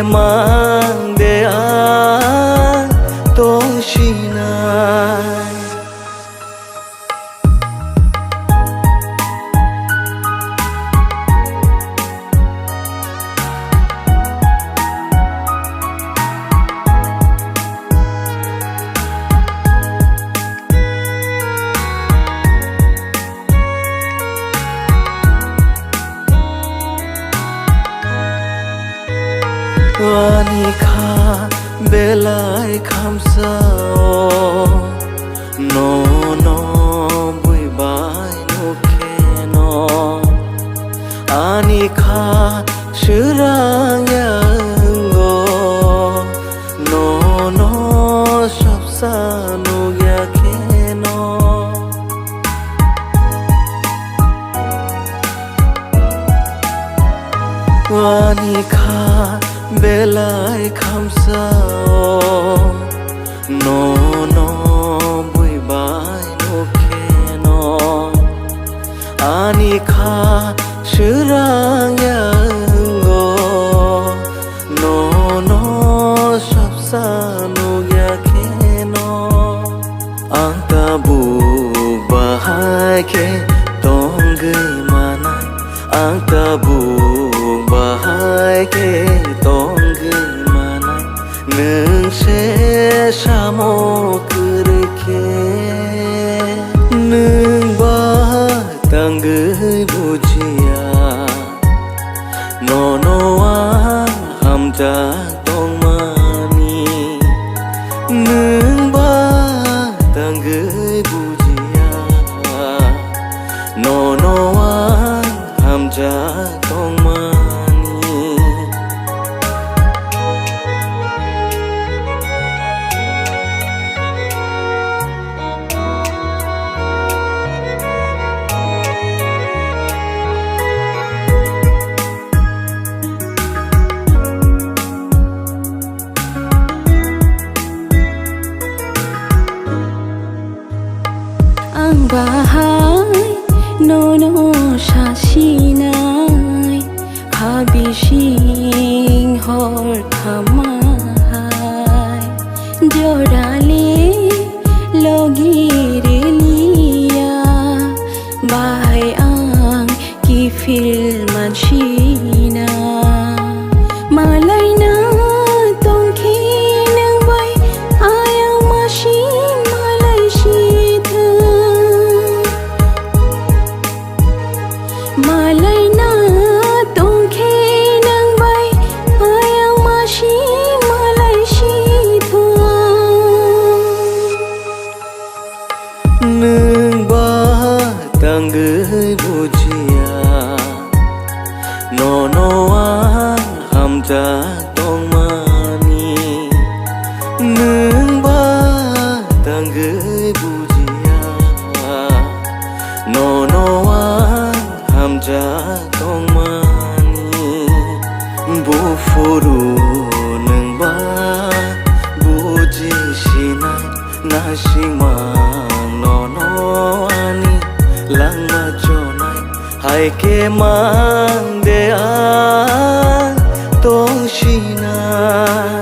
mang để ai tôi xin ai. Ani kha belai kham sao no no bui bai no ke no ani kha shirang yang go no no sab sa no ya ke no ani kha belai kham sao no no bui bai no ke no ani kha shirang yang go no no sab sa no ya ke no ang ta bu bahai ke tong gai manai ang ta bu bahai ke tong gai manai nung se samo kurke nung ba tang gai bujia no no an ham ja tong mani nung ba tang gai bujia no no an ham ja tong mani. Ang bahay no no sa sinay habising hor kamahay jorale logireliya bahay ang kifil mansina malay na tongki ng bay ayaw masin malay sita malay na tongki ng bay ayaw masin malay sita nung ba tang gai bujia no no an ham ja tong mani nung ba tang gai bujia no no an ham ja tong mani bu furu nung ba buji sinai na simang no no ani lang ma chonai hai ke mang de ai tôi xin ai.